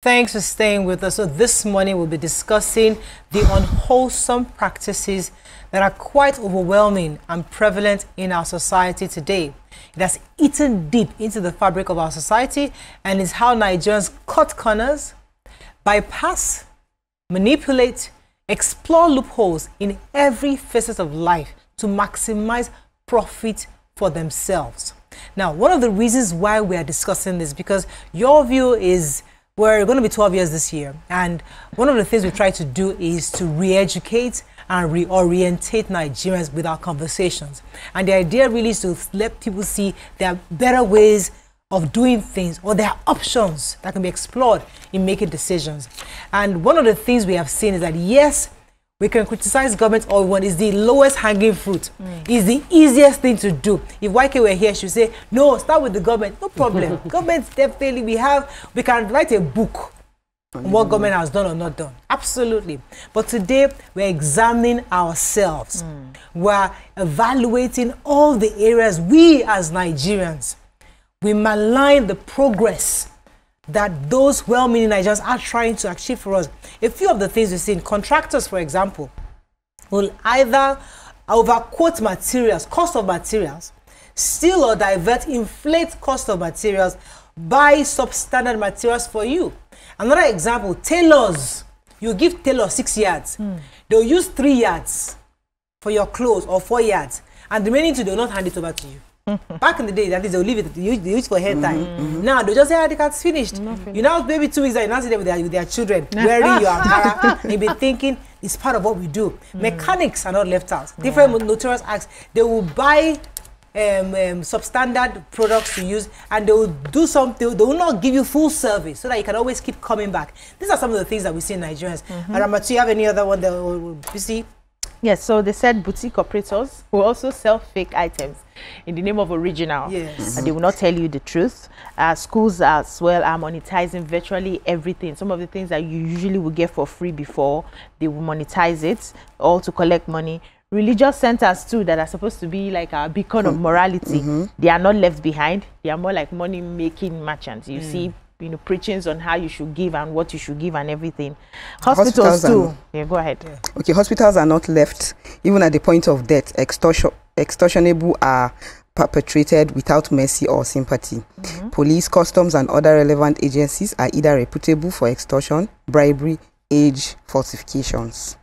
Thanks for staying with us. So this morning we'll be discussing the unwholesome practices that are quite overwhelming and prevalent in our society today. It has eaten deep into the fabric of our society and is how Nigerians cut corners, bypass, manipulate, explore loopholes in every facet of life to maximize profit for themselves. Now, one of the reasons why we are discussing this, because your view is we're going to be 12 years this year, and one of the things we try to do is to re-educate and reorientate Nigerians with our conversations. And the idea really is to let people see there are better ways of doing things, or there are options that can be explored in making decisions. And one of the things we have seen is that, yes, we can criticize government all we want. Is the lowest hanging fruit. Is the easiest thing to do. If YK were here, she would say, no, start with the government. No problem. Government, definitely, we can write a book on what government has done or not done. Absolutely. But today, we're examining ourselves. We're evaluating all the areas we as Nigerians, we malign the progress that those well-meaning Nigerians are trying to achieve for us. A few of the things we've seen, contractors, for example, will either overquote materials, cost of materials, steal or divert, inflate cost of materials, buy substandard materials for you. Another example, tailors. You give tailor 6 yards. They'll use 3 yards for your clothes or 4 yards, and the remaining 2, they'll not hand it over to you. Back in the day, that is, they'll leave it, they use it for hair time. Now, they'll just say, the cat's finished. You now, maybe 2 weeks later, you now see them with their children, wearing your Ankara. You'll be thinking, it's part of what we do. Mechanics are not left out. Different notorious acts, they will buy substandard products to use, and they will do something, they will not give you full service so that you can always keep coming back. These are some of the things that we see in Nigerians. Ramatu, do you have any other one that we see? Yes, so they said boutique operators who also sell fake items in the name of original. Yes. And they will not tell you the truth. Schools as well are monetizing virtually everything. Some of the things that you usually would get for free before, they will monetize it, all to collect money. Religious centers too, that are supposed to be like a beacon of morality, they are not left behind. They are more like money-making merchants. You see, preachings on how you should give and what you should give and everything. Hospitals too. Yeah, go ahead. Yeah. Okay, hospitals are not left even at the point of death. Extortionable are perpetrated without mercy or sympathy. Police, customs, and other relevant agencies are either reputable for extortion, bribery, age falsifications.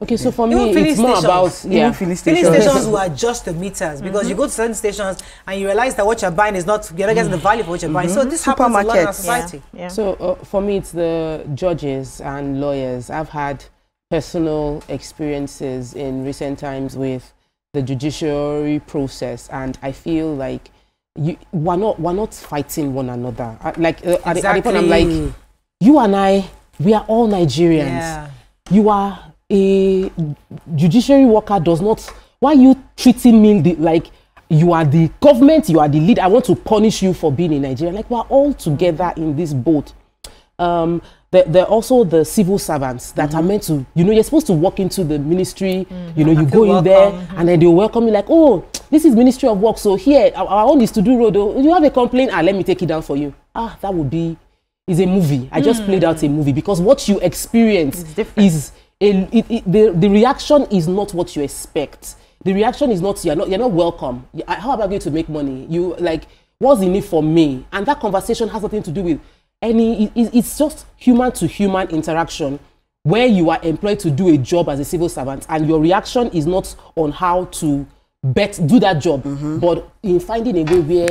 Okay, so for me, it's more about filling stations will adjust the meters, because you go to certain stations and you realize that what you're buying is not, you're not getting the value for what you're buying. So this happens a lot in our society. So for me, it's the judges and lawyers. I've had personal experiences in recent times with the judiciary process, and I feel like we're not fighting one another. At the point, I'm like, you and I, we are all Nigerians. You are a judiciary worker, does not, why are you treating me like you are the government, you are the lead, I want to punish you for being in Nigeria? Like, we're all together in this boat. There are also the civil servants that are meant to, you're supposed to walk into the ministry, you go in there and then they'll welcome you like, oh, this is Ministry of Work, so here, our own is to do road. You have a complaint, let me take it down for you. That would be, is a movie. I just played out a movie, because what you experience is, the reaction is not what you expect. The reaction is not, you're not welcome. How am I going to make money? You like, what's in it for me? And that conversation has nothing to do with it's just human to human interaction, where you are employed to do a job as a civil servant, and your reaction is not on how to do that job, but in finding a way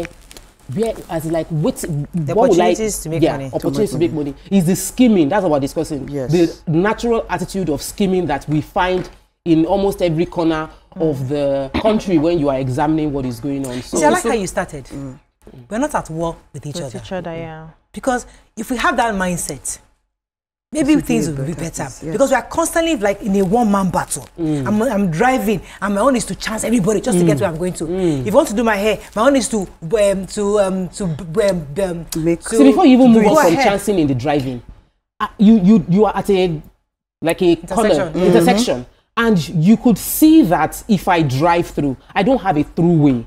where as like what opportunities to make money. Opportunities to make money is the scheming. That's what we're discussing. Yes. The natural attitude of scheming that we find in almost every corner of the country when you are examining what is going on. So I like how you started. We're not at war with each other. Yeah. Because if we have that mindset, maybe things will be better. Yes. Because we are constantly like in a one-man battle. I'm driving, and my own is to chance everybody just to get where I'm going to. If you want to do my hair, my own is to so before you even move on from chancing in the driving, you are at a intersection, and you could see that if I drive through, I don't have a throughway.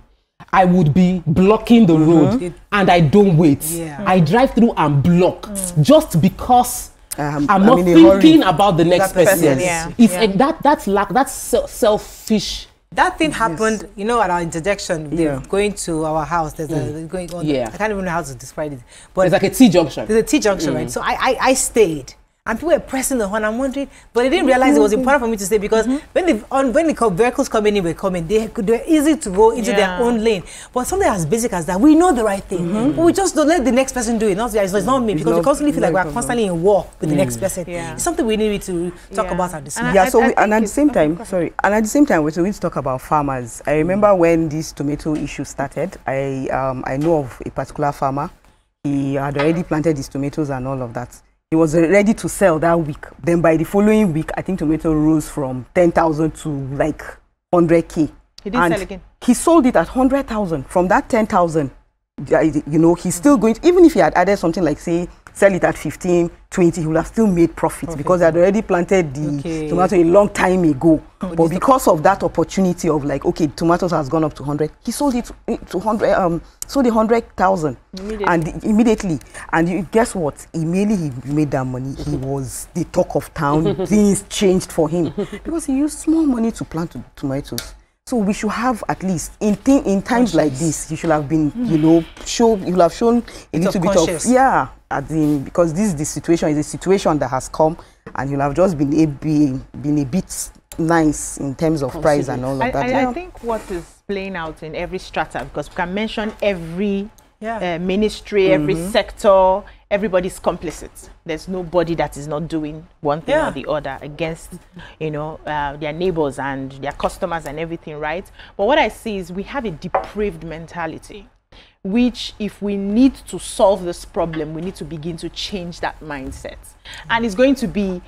I would be blocking the road and I don't wait. Yeah. I drive through and block just because I'm not in a thinking hurry. about the next That person, person. yeah. It's Yeah. that's selfish. That thing happened, you know, at our interjection. Yeah. Going to our house. There's a going on. Yeah. I can't even know how to describe it. But It's like a T-junction. there's a T-junction, right? So I stayed. And people were pressing the horn. I'm wondering, but they didn't realize it was important for me to stay because when the vehicles coming in were coming, they're easy to go into their own lane. But something as basic as that, we know the right thing, but we just don't let the next person do it. It's not me because we constantly feel like we're constantly in war with the next person. Yeah. It's something we need to talk about and discuss. Yeah, so I we, and think at the same time, sorry, and at the same time, we need to talk about farmers. I remember when this tomato issue started, I know of a particular farmer. He had already planted his tomatoes and all of that. He was ready to sell that week. Then by the following week, I think tomato rose from 10,000 to like 100K. He didn't sell again. He sold it at 100,000. From that 10,000, you know, he's still going to, even if he had added something like, say, sell it at 15, 20, he would have still made profits because he had already planted the tomato a long time ago. But because of that opportunity of like, okay, tomatoes has gone up to 100, he sold it to 100, sold 100,000 and immediately. And you, guess what? Immediately he made that money. He was the talk of town. Things changed for him because he used small money to plant tomatoes. So we should have at least in times like this, you should have been, you know, you have shown a little bit of because this is the situation, is a situation that has come, and you'll have just been a bit nice in terms of price and all of that. I think what is playing out in every strata, because we can mention every ministry, every sector, everybody's complicit. There's nobody that is not doing one thing or the other against, you know, their neighbors and their customers and everything, right? But what I see is we have a depraved mentality, which if we need to solve this problem, we need to begin to change that mindset. And it's going to be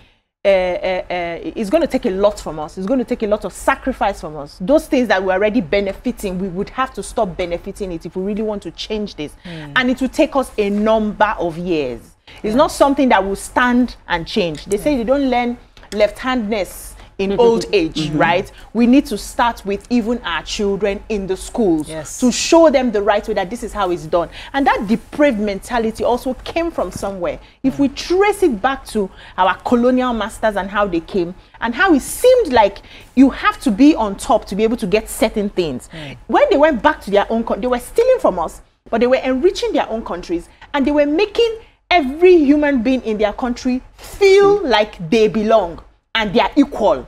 it's going to take a lot from us. It's going to take a lot of sacrifice from us. Those things that we're already benefiting, we would have to stop benefiting it if we really want to change this. And it will take us a number of years. It's not something that will stand and change. They say they don't learn left-handedness in old age, right? We need to start with even our children in the schools to show them the right way, that this is how it's done. And that depraved mentality also came from somewhere. If we trace it back to our colonial masters and how they came, and how it seemed like you have to be on top to be able to get certain things. When they went back to their own country, they were stealing from us, but they were enriching their own countries, and they were making every human being in their country feel like they belong and they are equal,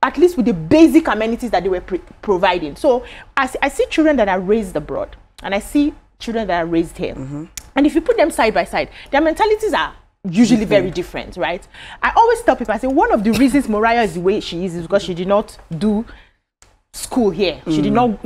at least with the basic amenities that they were providing. So I see children that are raised abroad, and I see children that are raised here. And if you put them side by side, their mentalities are usually very different, right? I always tell people, I say one of the reasons Morayo is the way she is because she did not do school here.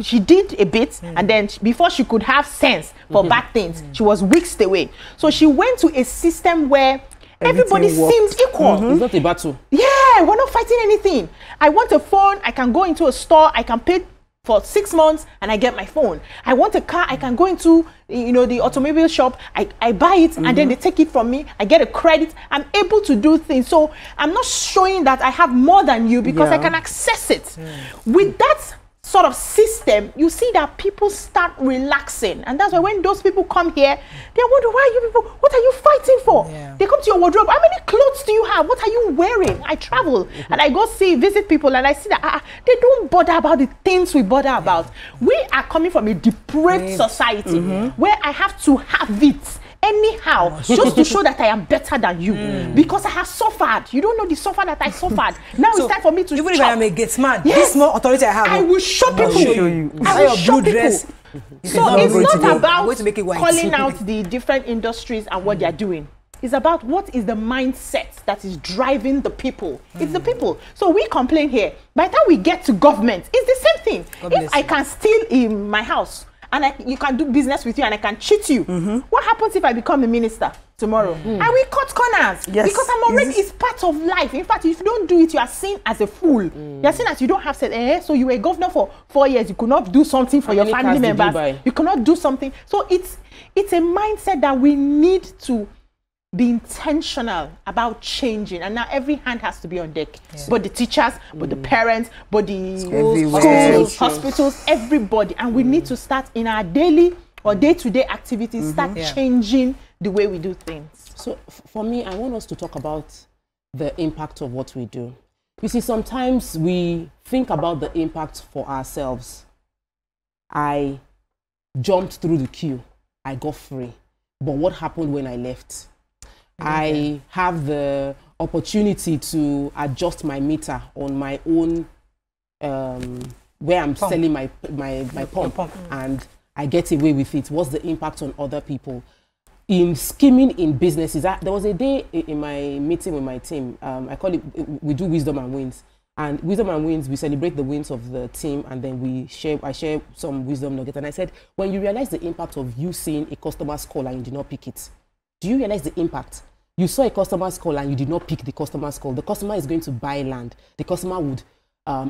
She did a bit, and then before she could have sense for bad things, she was whisked away. So she went to a system where everybody seems equal. It's not a battle. Yeah, we're not fighting anything. I want a phone, I can go into a store, I can pay for 6 months and I get my phone. I want a car, I can go into, you know, the automobile shop, I buy it and then they take it from me, I get a credit, I'm able to do things. So I'm not showing that I have more than you because I can access it. With that sort of system, you see that people start relaxing, and that's why when those people come here, they wonder, why are you people, what are you fighting for? They come to your wardrobe, how many clothes do you have, what are you wearing? I travel and I go visit people, and I see that they don't bother about the things we bother about. We are coming from a depraved society where I have to have it anyhow just to show that I am better than you because I have suffered. You don't know the suffer that I suffered. Now it's time for me to even if I am a gate man, this small authority I have, I will show people. I will show people. So it's not about calling out the different industries and what they are doing. It's about what is the mindset that is driving the people. It's the people. So we complain here. By the time we get to government, it's the same thing. If I can steal in my house, and you can do business with you, and I can cheat you. What happens if I become a minister tomorrow? I will cut corners because I'm already, it's part of life. In fact, if you don't do it, you are seen as a fool. You are seen as you don't have said, so you were a governor for 4 years, you could not do something for your family members. You cannot do something. So it's a mindset that we need to be intentional about changing, and now every hand has to be on deck. But the teachers, but the parents, but the schools, hospitals, everybody. And we need to start in our daily or day-to-day activities, start changing the way we do things. So for me, I want us to talk about the impact of what we do. You see, sometimes we think about the impact for ourselves. I jumped through the queue. I got free. But what happened when I left? I have the opportunity to adjust my meter on my own, where I'm selling my pump, and I get away with it. What's the impact on other people? In scheming in businesses, there was a day in my meeting with my team, I call it, we do wisdom and wins. And wisdom and wins, we celebrate the wins of the team, and then I share some wisdom nuggets. And I said, when you realize the impact of you seeing a customer's call and you did not pick it, do you realize the impact? You saw a customer's call and you did not pick the customer's call. The customer is going to buy land. The customer would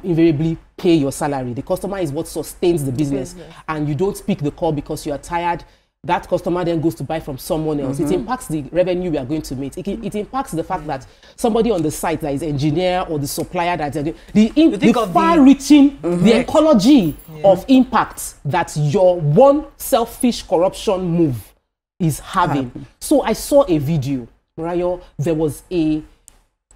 invariably pay your salary. The customer is what sustains the business. And you don't pick the call because you are tired. That customer then goes to buy from someone else. It impacts the revenue we are going to make. It impacts the fact that somebody on the site that is engineer or the supplier that the far-reaching, the ecology of impact that your one selfish corruption move is having. So I saw a video, Morayo. There was a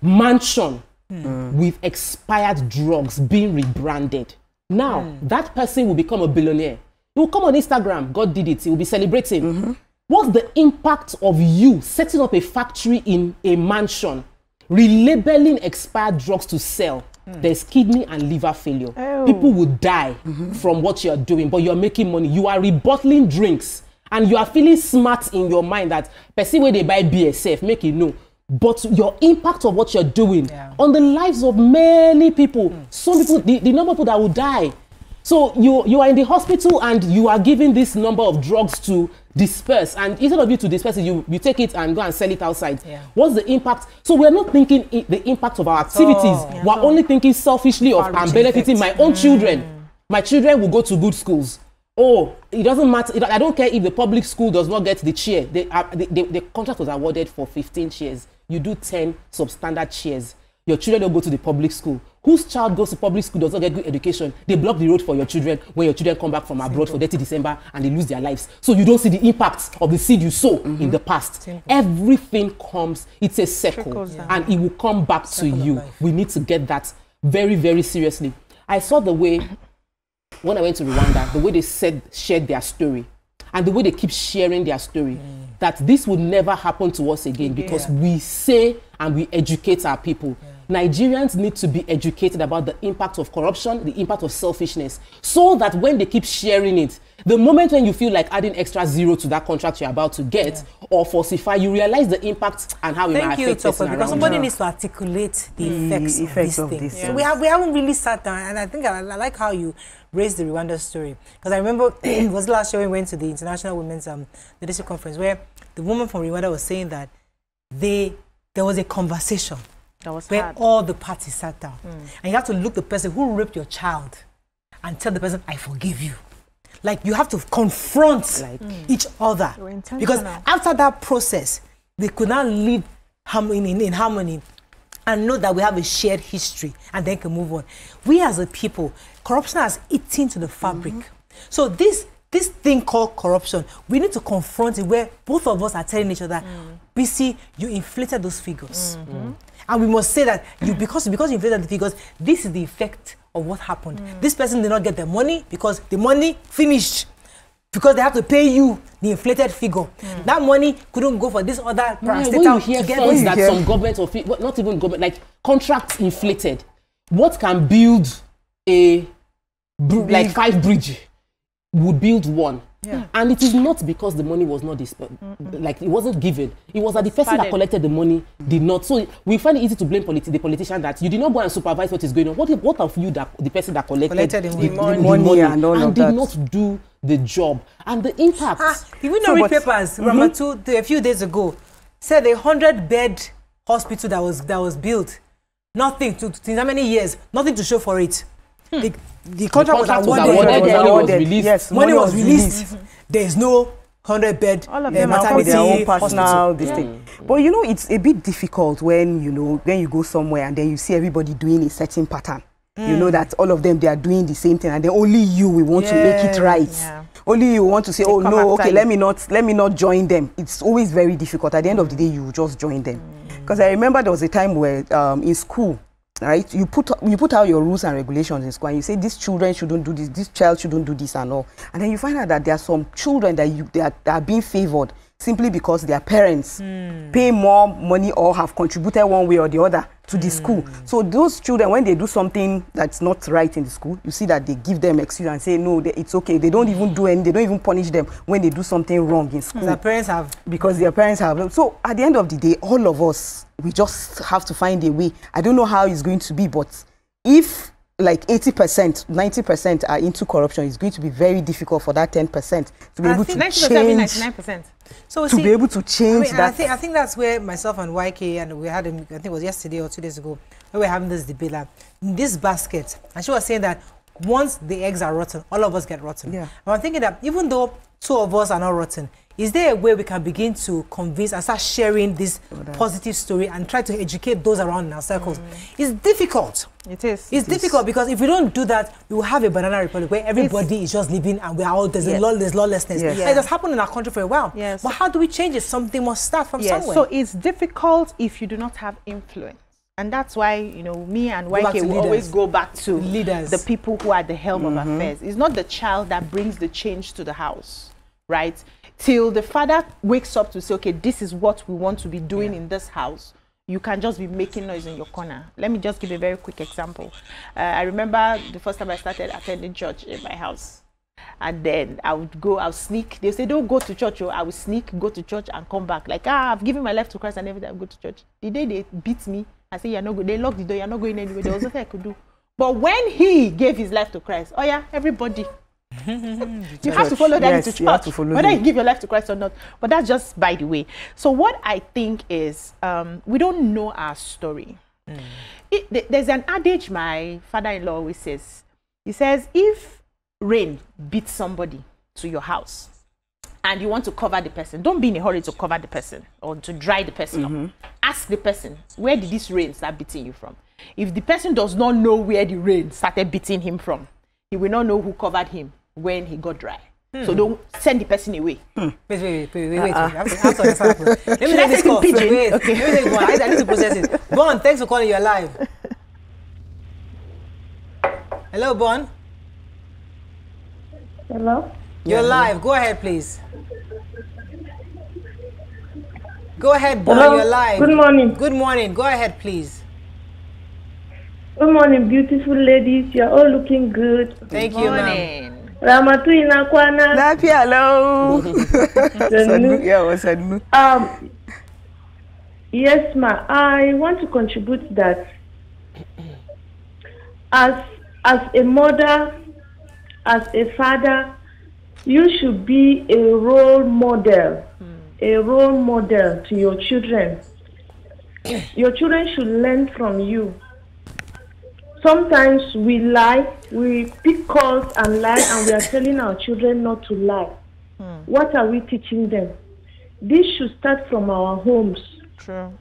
mansion with expired drugs being rebranded. Now, that person will become a billionaire. He will come on Instagram, God did it, he will be celebrating. What's the impact of you setting up a factory in a mansion, relabeling expired drugs to sell? There's kidney and liver failure. People will die from what you're doing, but you're making money. You are rebottling drinks. And you are feeling smart in your mind that person where they buy BSF, make it know. But your impact of what you're doing on the lives of many people, some people, the number of people that will die. So you are in the hospital and you are given this number of drugs to disperse. And instead of you to disperse it, you take it and go and sell it outside. What's the impact? So we're not thinking the impact of our activities. We're only thinking selfishly of I'm benefiting my own children. My children will go to good schools. Oh, it doesn't matter. I don't care if the public school does not get the chair. The contract was awarded for 15 chairs. You do 10 substandard chairs. Your children don't go to the public school. Whose child goes to public school does not get good education? They block the road for your children when your children come back from abroad for 30 December and they lose their lives. So you don't see the impact of the seed you sow in the past. Everything comes, it's a circle, and it will come back to you. We need to get that very, very seriously. I saw the way, when I went to Rwanda, the way they shared their story, and the way they keep sharing their story, that this would never happen to us again because we say and we educate our people. Nigerians need to be educated about the impact of corruption, the impact of selfishness, so that when they keep sharing it, the moment when you feel like adding extra zero to that contract you're about to get or falsify, you realize the impact and how it might affect person around you. Because somebody needs to articulate the effects of this thing. So we haven't really sat down, and I think I like how you raised the Rwanda story, because I remember it was last year we went to the International Women's Leadership Conference where the woman from Rwanda was saying that there was a conversation where all the parties sat down, and you have to look the person who raped your child and tell the person, I forgive you. Like, you have to confront each other, because after that process they could not live in harmony and know that we have a shared history and then can move on. We as a people, corruption has eaten to the fabric. So this thing called corruption, we need to confront it, where both of us are telling each other, BC, you inflated those figures. And we must say that because you inflated the figures, this is the effect of what happened. This person did not get the money because the money finished, because they have to pay you the inflated figure. That money couldn't go for this other parastatal. You hear funds that some government or not even government, like contracts inflated. What can build a like 5 bridge would build 1. And it is not because the money was not like it wasn't given. It was that the person that collected the money did not. So we find it easy to blame the politician that you did not go and supervise what is going on. What of you, that the person that collected the money and all and did not do the job? And the impact. If we not read papers, remember a few days ago, said a 100-bed hospital that was built, nothing to how many years, nothing to show for it. The contract was awarded. Money was released. Yes, money was released. There is no 100-bed All of them are maternity their own hospital. personal this thing. But you know, it's a bit difficult when you go somewhere and then you see everybody doing a certain pattern. You know that all of them, they are doing the same thing, and then only you will want to make it right. Yeah. Only you want to say, oh come no, after okay, you. let me not join them. It's always very difficult. At the end of the day, you just join them. Because I remember there was a time where in school, right, you put out your rules and regulations in school, and you say these children shouldn't do this child shouldn't do this and all, and then you find out that there are some children that are being favored simply because their parents pay more money or have contributed one way or the other to the school. So those children, when they do something that's not right in the school, you see that they give them excuse and say no, it's okay. They don't even do any, they don't even punish them when they do something wrong in school. Their parents have. Because their parents have. So at the end of the day, all of us, we just have to find a way. I don't know how it's going to be, but if like 80%, 90% are into corruption, it's going to be very difficult for that 10% to be able to 90%, change. 99%. So To be able to change that. I think that's where myself and YK, and we had, I think it was yesterday or 2 days ago, where we were having this debate, like, in this basket, and she was saying that once the eggs are rotten, all of us get rotten. Yeah. And I'm thinking that even though 2 of us are not rotten, is there a way we can begin to convince and start sharing this positive story and try to educate those around in our circles? It's difficult. It is. It's difficult because if we don't do that, we will have a banana republic where everybody is just living and we are all, there's lawlessness. Yes. And it has happened in our country for a while. Yes. But how do we change it? Something must start from somewhere. So it's difficult if you do not have influence. And that's why, you know, me and back to YK will leaders. always go back to Leaders. the people who are at the helm of affairs. It's not the child that brings the change to the house, right? Till the father wakes up to say, okay, this is what we want to be doing in this house. You can just be making noise in your corner. Let me just give a very quick example. I remember the first time I started attending church in my house. And then I would sneak. They say, don't go to church. I would sneak, go to church and come back. Like, I've given my life to Christ and every day I go to church. The day they beat me, I say, you're not good. They locked the door, you're not going anywhere. There was nothing I could do. But when he gave his life to Christ, oh yeah, everybody. You have to follow them Yes, to church, you have to follow whether him. you give your life to Christ or not. But that's just by the way. So what I think is, we don't know our story. There's an adage my father-in-law always says. He says, if rain beats somebody to your house and you want to cover the person, don't be in a hurry to cover the person or to dry the person up. Ask the person, where did this rain start beating you from? If the person does not know where the rain started beating him from, he will not know who covered him when he got dry. So don't send the person away. Wait. I have to understand. Let me Should I take this take in call. pidgin? Wait. Okay. Let me take one. I need to process it. Bon, thanks for calling. You're live. Hello, Bon. Hello? You're live. Go ahead, please. Go ahead, Bon. Hello? You're live. Good morning. Good morning. Go ahead, please. Good morning, beautiful ladies. You're all looking good. Thank you, ma'am. Ramatu Inakwana. Napi, hello. Sadnu, yeah, what's Sadnu? Yes, ma. I want to contribute that as a mother, as a father, you should be a role model to your children. Your children should learn from you. Sometimes we lie, we pick calls and lie, and we are telling our children not to lie. What are we teaching them? This should start from our homes. True.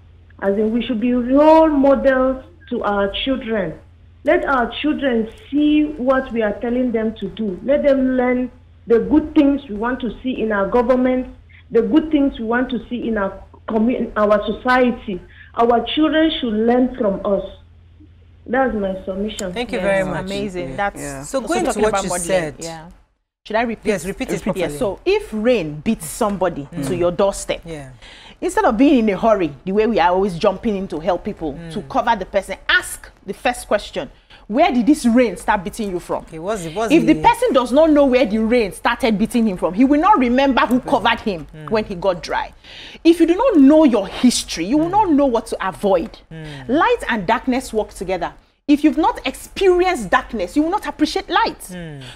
As in, we should be role models to our children. Let our children see what we are telling them to do. Let them learn the good things we want to see in our government, the good things we want to see in our society. Our children should learn from us. That's my submission. Thank you very much. Amazing. That's So going to talking what about you modeling. said. Yeah. Should I repeat? Yes, repeat it properly. Yeah. So if rain beats somebody to your doorstep, Yeah. instead of being in a hurry, the way we are always jumping in to help people to cover the person, ask the first question: where did this rain start beating you from? Okay, If the person does not know where the rain started beating him from, he will not remember who covered him when he got dry. If you do not know your history, you will not know what to avoid. Light and darkness work together. If you've not experienced darkness, you will not appreciate light.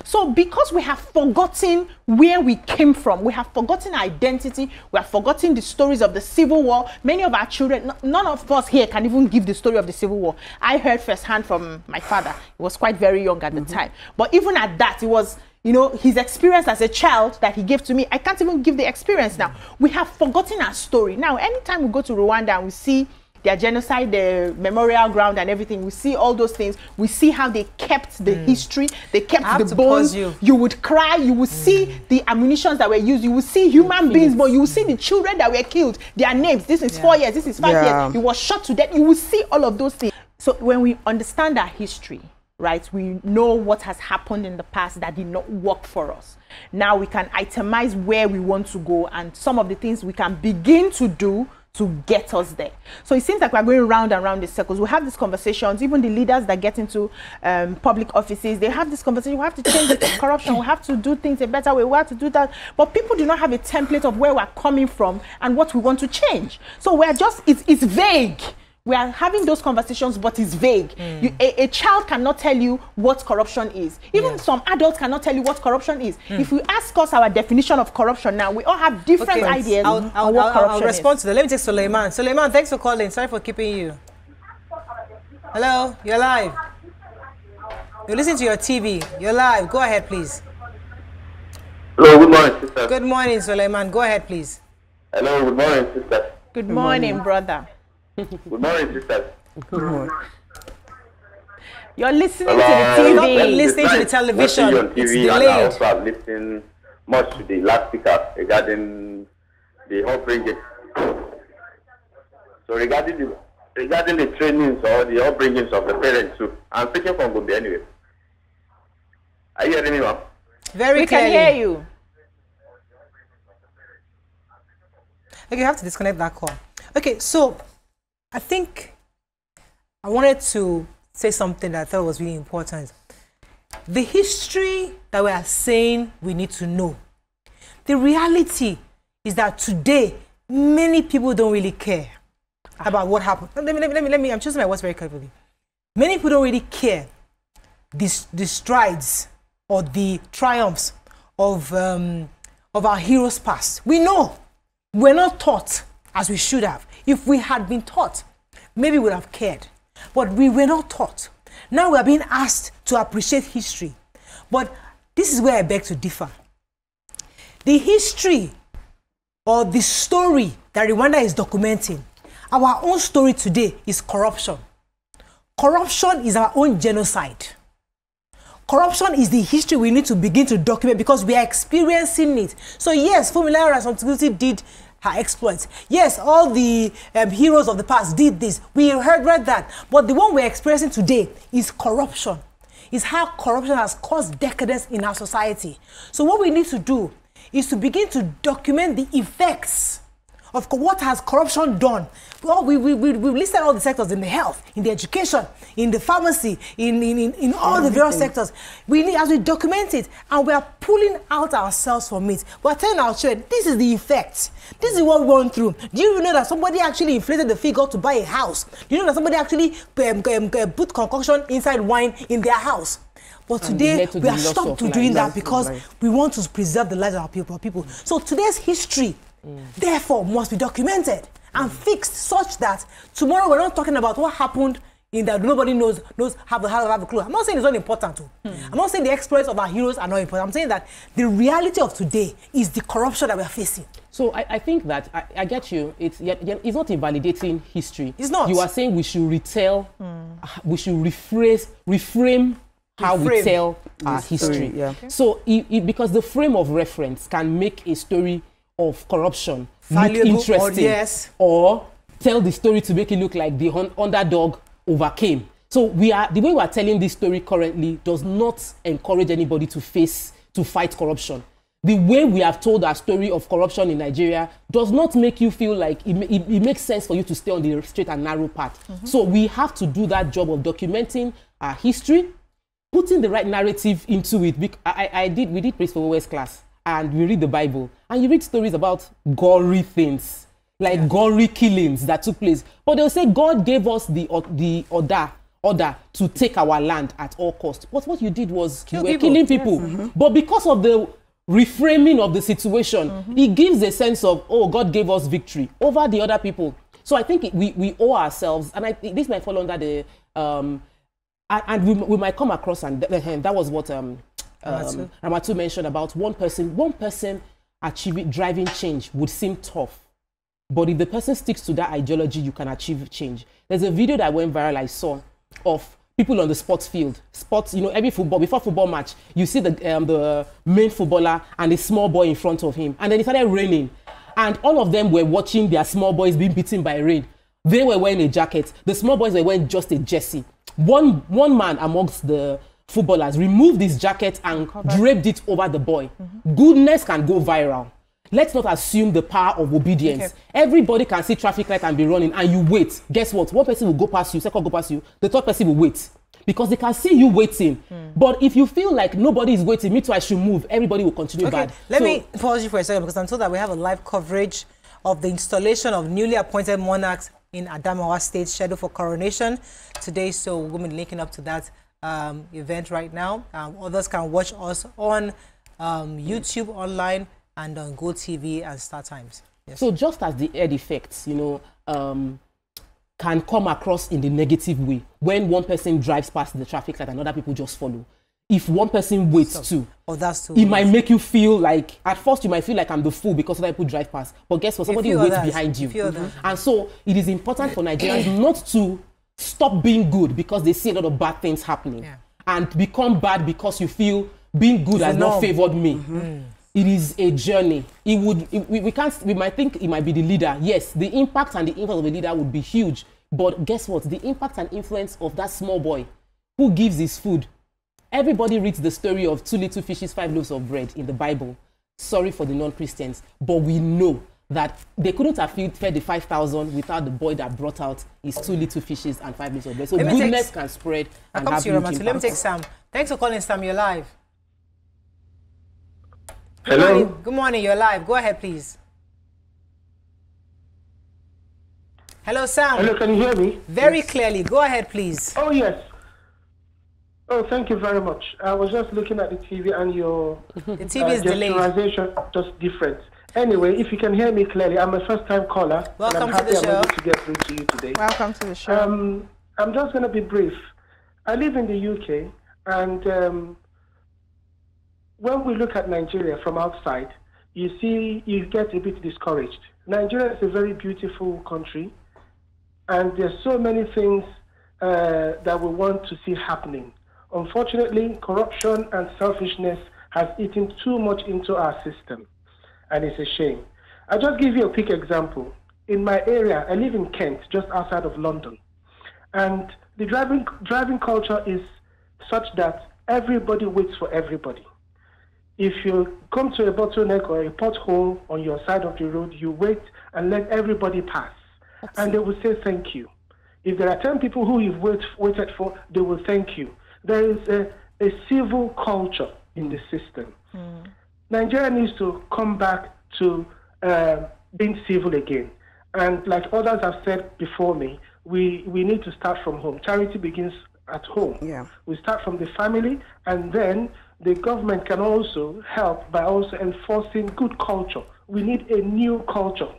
So because we have forgotten where we came from, we have forgotten our identity, we have forgotten the stories of the Civil War. Many of our children, none of us here can even give the story of the Civil War. I heard firsthand from my father. He was quite very young at the time. But even at that, it was you know, his experience as a child that he gave to me. I can't even give the experience now. We have forgotten our story. Now, anytime we go to Rwanda and we see their genocide, the memorial ground and everything, we see all those things. We see how they kept the history, they kept the bones. You would cry, you would see the ammunitions that were used, you would see human beings, but you would see the children that were killed, their names. This is 4 years, this is 5 years. He was shot to death. You will see all of those things. So when we understand our history, right, we know what has happened in the past that did not work for us. Now we can itemize where we want to go and some of the things we can begin to do to get us there. So it seems like we're going round and round in circles. We have these conversations, even the leaders that get into public offices, they have this conversation. We have to change the corruption. We have to do things a better way. We have to do that. But people do not have a template of where we're coming from and what we want to change. So we're just, it's vague. We are having those conversations, but it's vague. A child cannot tell you what corruption is. Even some adults cannot tell you what corruption is. If we ask us our definition of corruption now, we all have different ideas on what corruption is. I'll respond to that. Let me take Suleiman. Suleiman, thanks for calling. Sorry for keeping you. Hello, you're live. You're listening to your TV. You're live. Go ahead, please. Hello, good morning, sister. Good morning, Suleiman. Go ahead, please. Hello, good morning, sister. Good morning, brother. Good morning, sister. Good morning. You're listening to the TV. You're listening to the television. On TV, it's and I delayed. also have listened much to the last speaker regarding the upbringing. So regarding the trainings or the upbringings of the parents too. I'm speaking from Gombe anyway. Are you hearing me, ma'am? Very clearly. We can hear you. Okay, you have to disconnect that call. Okay, so I think I wanted to say something that I thought was really important. The history that we are saying we need to know. The reality is that today, many people don't really care about what happened. Let me, I'm choosing my words very carefully. Many people don't really care the strides or the triumphs of our heroes past. We know. We're not taught as we should have. If we had been taught, maybe we would have cared. But we were not taught. Now we are being asked to appreciate history. But this is where I beg to differ. The history or the story that Rwanda is documenting, our own story today is corruption. Corruption is our own genocide. Corruption is the history we need to begin to document because we are experiencing it. So yes, Fumilayo Responsibility did her exploits. Yes, all the heroes of the past did this. We read that. But the one we're experiencing today is corruption. It's how corruption has caused decadence in our society. So what we need to do is to begin to document the effects of what has corruption done. Well, we've listed all the sectors in the health, in the education, in the pharmacy, in all the various sectors. We need, as we document it, and we are pulling out ourselves from it. We're telling our children, this is the effect. This is what we went through. Do you know that somebody actually inflated the figure to buy a house? Do you know that somebody actually put concoction inside wine in their house? But today, we are stopped to doing that because we want to preserve the lives of our people. So today's history, therefore, must be documented and fixed such that tomorrow we're not talking about what happened in that nobody knows have a clue. I'm not saying it's not important too. I'm not saying the exploits of our heroes are not important. I'm saying that the reality of today is the corruption that we're facing. So I think that I get you. It's not invalidating history. It's not. You are saying we should retell, we should reframe how we tell our history. Yeah. So because the frame of reference can make a story of corruption valuable, look interesting, or tell the story to make it look like the underdog overcame. So the way we are telling this story currently does not encourage anybody to fight corruption. The way we have told our story of corruption in Nigeria does not make you feel like it makes sense for you to stay on the straight and narrow path. So we have to do that job of documenting our history, putting the right narrative into it. We did Praise for West class, and we read the Bible, and you read stories about gory things, like gory killings that took place. But they'll say God gave us the order to take our land at all costs. But what you did was you were killing people. Yes. But because of the reframing of the situation, it gives a sense of, oh, God gave us victory over the other people. So I think we owe ourselves, and this might fall under the, and we might come across, and that was what Ramatu mentioned about one person achieving driving change would seem tough. But if the person sticks to that ideology, you can achieve change. There's a video that went viral I saw of people on the sports field. Sports, you know, every football, before football match, you see the main footballer and a small boy in front of him. And then it started raining. And all of them were watching their small boys being beaten by rain. They were wearing a jacket. The small boys were wearing just a jersey. One man amongst the footballers removed his jacket and draped it over the boy. Goodness can go viral. Let's not assume the power of obedience. Okay. Everybody can see traffic light and be running, and you wait. Guess what? One person will go past you, second will go past you, the third person will wait. Because they can see you waiting. But if you feel like nobody is waiting, me too, I should move, everybody will continue bad. Let me pause you for a second, because I'm told that we have a live coverage of the installation of newly appointed monarchs in Adamawa State, scheduled for coronation today. So we're going to be linking up to that event right now. Others can watch us on YouTube online and on GoTV and Star Times. Yes. So just as the air effects, you know, can come across in the negative way when one person drives past the traffic light and other people just follow. If one person waits too, it might make you feel like, at first you might feel like I'm the fool because other people drive past. But guess what? Somebody waits behind you. And so it is important for Nigerians not to stop being good because they see a lot of bad things happening. And become bad because you feel being good has not favored me. It is a journey. We might think it might be the leader. Yes, the impact and the influence of the leader would be huge. But guess what? The impact and influence of that small boy who gives his food. Everybody reads the story of 2 little fishes, 5 loaves of bread in the Bible. Sorry for the non-Christians. But we know that they couldn't have fed the 5,000 without the boy that brought out his 2 little fishes and 5 loaves of bread. So goodness can spread and have huge impact. Let me take Sam. Thanks for calling, Sam. You're live. Hello. Good morning. You're live. Go ahead, please. Hello, Sam. Hello, can you hear me? Very clearly. Go ahead, please. Oh, yes. Oh, thank you very much. I was just looking at the TV and your the TV is delayed. Just different. Anyway, if you can hear me clearly, I'm a first-time caller. Welcome and I'm to the happy show. I'm able to get through to you today. Welcome to the show. I'm just going to be brief. I live in the UK, and when we look at Nigeria from outside, you get a bit discouraged. Nigeria is a very beautiful country, and there's so many things that we want to see happening. Unfortunately, corruption and selfishness has eaten too much into our system, and it's a shame. I'll just give you a quick example. In my area, I live in Kent, just outside of London, and the driving culture is such that everybody waits for everybody. If you come to a bottleneck or a pothole on your side of the road, you wait and let everybody pass, and they will say thank you. If there are 10 people who you've waited for, they will thank you. There is a civil culture in the system. Nigeria needs to come back to being civil again. And like others have said before me, we need to start from home. Charity begins at home. Yeah. We start from the family, and then the government can also help by also enforcing good culture. We need a new culture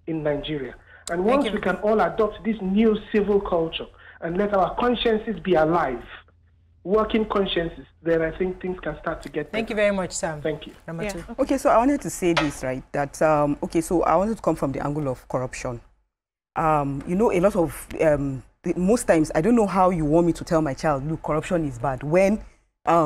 in Nigeria. And once we can all adopt this new civil culture and let our consciences be alive, working consciences, then I think things can start to get better. Thank you very much, Sam. Thank you. Yeah. Okay, so I wanted to say this, right, that, okay, so I wanted to come from the angle of corruption. You know, a lot of, most times, I don't know how you want me to tell my child, look, corruption is bad, when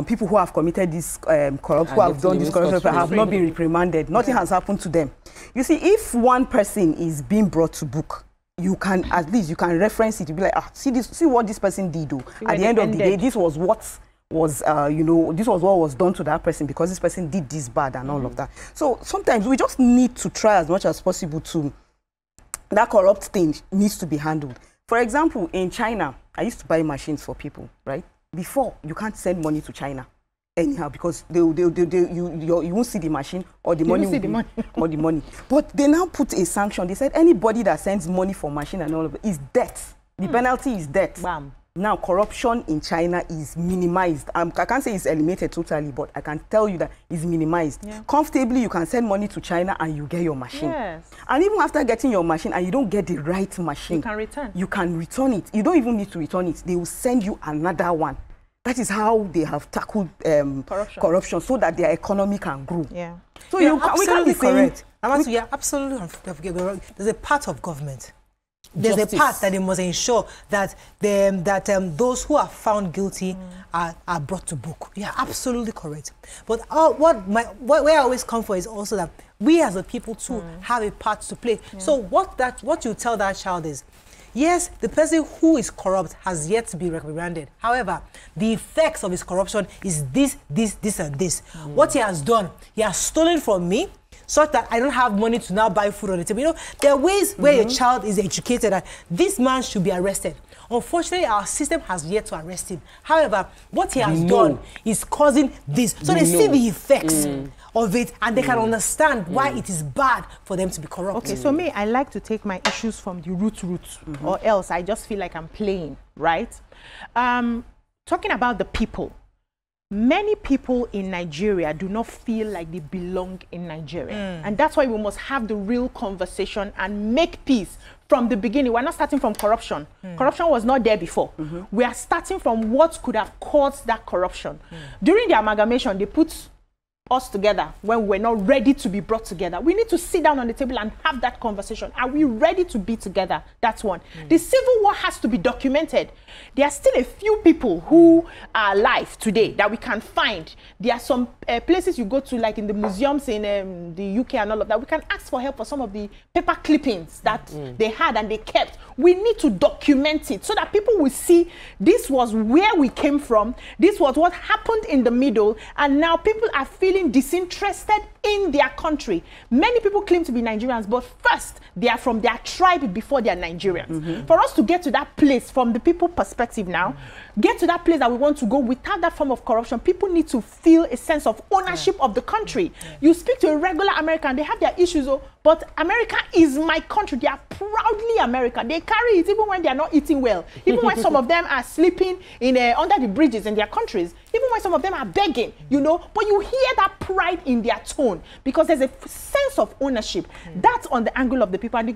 people who have committed this corruption, who have done this corruption, have not been reprimanded. Nothing has happened to them. You see, if one person is being brought to book, you can, at least, you can reference it. You be like, see what this person did do. At the end of the day, this was what was, you know, this was what was done to that person because this person did this bad and all of that. So sometimes we just need to try as much as possible to, that corrupt thing needs to be handled. For example, in China, I used to buy machines for people, right? Before, you can't send money to China anyhow because you won't see the machine or the money, or the money. But they now put a sanction. They said anybody that sends money for machine and all of it is death. The penalty is death. Bam. Now, corruption in China is minimized. I can't say it's eliminated totally, but I can tell you that it's minimized. Yeah. Comfortably, you can send money to China and you get your machine. Yes. And even after getting your machine and you don't get the right machine, you can return. You can return it. You don't even need to return it. They will send you another one. That is how they have tackled corruption so that their economy can grow. Yeah. So we can't be be saying, correct. Yeah, absolutely. There's a part of government. There's a part that they must ensure that those who are found guilty are brought to book. Yeah, absolutely correct. But where I always come for is also that we as a people too have a part to play. So what you tell that child is, yes, the person who is corrupt has yet to be reprimanded. However, the effects of his corruption is this, and this. What he has done, he has stolen from me, such that I don't have money to now buy food on the table. You know, there are ways where a child is educated that this man should be arrested. Unfortunately, our system has yet to arrest him. However, what he has done is causing this. So they see the effects of it, and they can understand why it is bad for them to be corrupt. Okay, so me, I like to take my issues from the root, or else I just feel like I'm playing, right? Talking about the people. Many people in Nigeria do not feel like they belong in Nigeria. And that's why we must have the real conversation and make peace from the beginning. We're not starting from corruption. Corruption was not there before. We are starting from what could have caused that corruption. During the amalgamation, they put us together when we're not ready to be brought together. We need to sit down on the table and have that conversation. Are we ready to be together? That's one. The civil war has to be documented. There are still a few people who are alive today that we can find. There are some places you go to, like in the museums in the UK and all of that. We can ask for help for some of the paper clippings that they had and they kept. We need to document it so that people will see this was where we came from. This was what happened in the middle. And now people are feeling disinterested in their country. Many people claim to be Nigerians, but first they are from their tribe before they are Nigerians. For us to get to that place from the people perspective now, get to that place that we want to go without that form of corruption, people need to feel a sense of ownership of the country. You speak to a regular American, they have their issues, but America is my country. They are proudly American. They carry it even when they are not eating well, even when some of them are sleeping in under the bridges in their countries, even when some of them are begging, you know, but you hear that pride in their tone because there's a sense of ownership. That's on the angle of the people, and the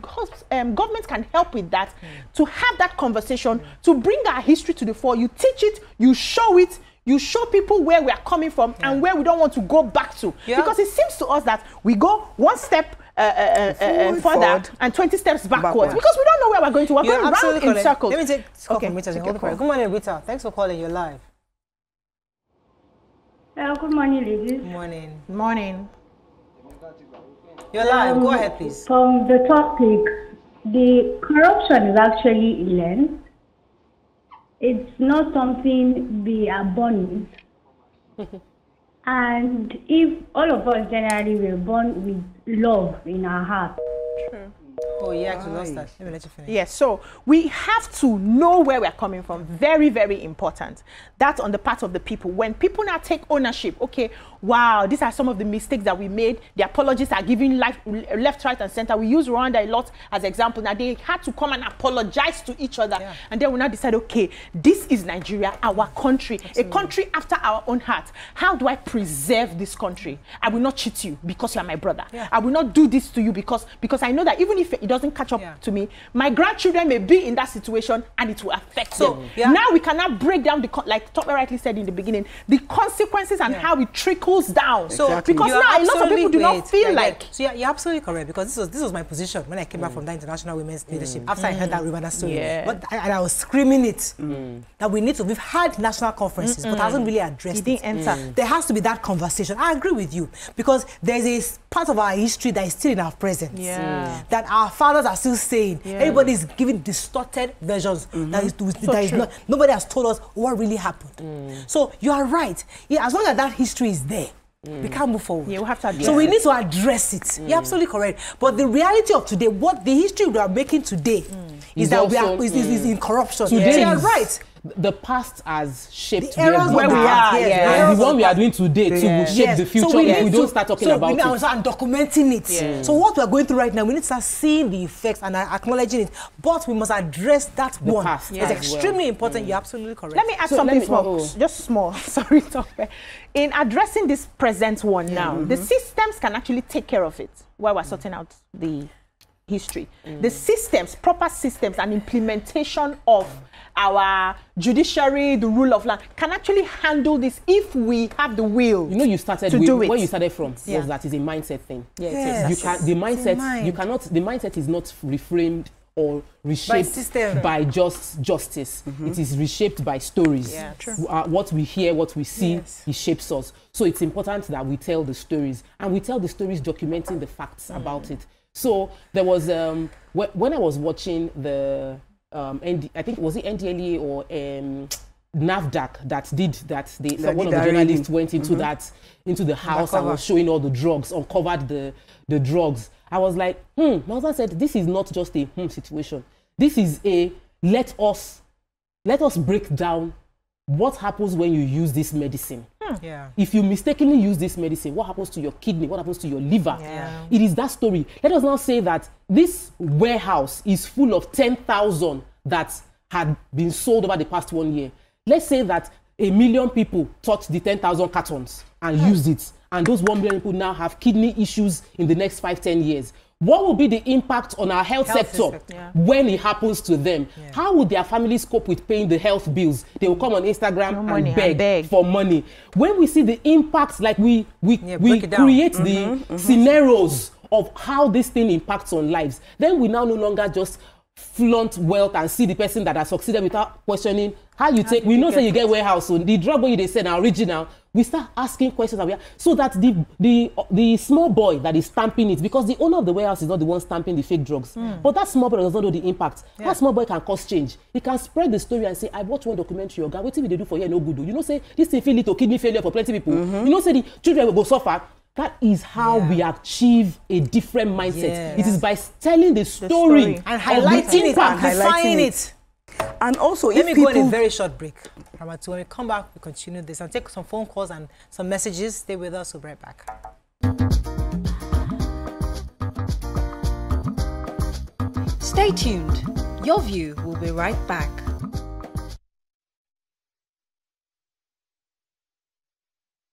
government can help with that, to have that conversation, to bring our history to the fore. You teach it, you show it, you show people where we are coming from and where we don't want to go back to. Because it seems to us that we go one step forward and 20 steps backwards because we don't know where we're going to. We're going round in circles. Let me take a couple meters. Good morning, Rita. Thanks for calling. You're live. Good morning, ladies. Morning. Morning. You're live. Go ahead, please. From the topic, the corruption is actually learned. It's not something we are born with. And if all of us generally were born with love in our heart. True. Oh, yeah, actually lost that. Let me let you finish. Yes, so we have to know where we're coming from. Very, very important. That's on the part of the people. When people now take ownership, okay, wow, these are some of the mistakes that we made. The apologists are giving left, right, and center. We use Rwanda a lot as example. Now, they had to come and apologize to each other. Yeah. And then we now decide, okay, this is Nigeria, our country, a country after our own heart. How do I preserve this country? I will not cheat you because you are my brother. Yeah. I will not do this to you because I know that even if it doesn't catch up to me, my grandchildren may be in that situation and it will affect them. Yeah. Now we cannot break down the, like Tope rightly said in the beginning, the consequences and how it trickles down. So because now a lot of people do not feel like. So you're absolutely correct, because this was my position when I came back from that international women's leadership after I heard that Rwanda story. But I was screaming it that we need to. We've had national conferences, but hasn't really addressed it. There has to be that conversation. I agree with you, because there's a part of our history that is still in our presence. That our fathers are still saying. Everybody's giving distorted versions. That is not. Nobody has told us what really happened. So you are right. Yeah, as long as that history is there, we can't move forward. Yeah, we have to address so we need to address it. You're absolutely correct. But the reality of today, what the history we are making today, is that also, we are is in corruption. Today so you're right. The past has shaped the eras where we are. And the one we are doing today too will shape the future if we don't start talking about it. And documenting it. So what we are going through right now, we need to start seeing the effects and acknowledging it. But we must address that one. It's extremely important. You're absolutely correct. Let me add something small, just small. Sorry, Tope. In addressing this present one now, the systems can actually take care of it while we're sorting out the history. The systems, proper systems and implementation of our judiciary, the rule of land, can actually handle this if we have the will. You know, you started to with, do it. where you started from was that is a mindset thing. Yes. You can, the mindset, you cannot, the mindset is not reframed or reshaped by just justice. It is reshaped by stories. Yeah, true. What we hear, what we see, it shapes us. So it's important that we tell the stories, and we tell the stories documenting the facts about it. So there was, when I was watching the, I think, was it NDLEA or NAFDAC that did that? One of the journalists went into into the house and was showing all the drugs, uncovered the drugs. I was like, my husband said, this is not just a situation. This is a let us break down what happens when you use this medicine. If you mistakenly use this medicine, what happens to your kidney? What happens to your liver? It is that story. Let us now say that this warehouse is full of 10,000 that had been sold over the past 1 year. Let's say that 1 million people touched the 10,000 cartons and used it, and those 1 million people now have kidney issues in the next 5-10 years. What will be the impact on our health sector when it happens to them? How would their families cope with paying the health bills? They will come on Instagram and beg for money. When we see the impacts, like we create the scenarios of how this thing impacts on lives, then we now no longer just flaunt wealth and see the person that has succeeded without questioning how you take. We know say you get warehouse, so the drug when they say now original, we start asking questions so that the small boy that is stamping it, because the owner of the warehouse is not the one stamping the fake drugs, but that small boy does not know the impact. That small boy can cause change. He can spread the story and say, I watched one documentary, your guy, what did they do for here no good? You know, say this thing feel lead to kidney failure for plenty people. You know, say the children will go suffer. That is how we achieve a different mindset. It is by telling the story and highlighting it, amplifying it. And also, let me go on a very short break. When we come back, we continue this and take some phone calls and some messages. Stay with us. We'll be right back. Stay tuned. Your View will be right back.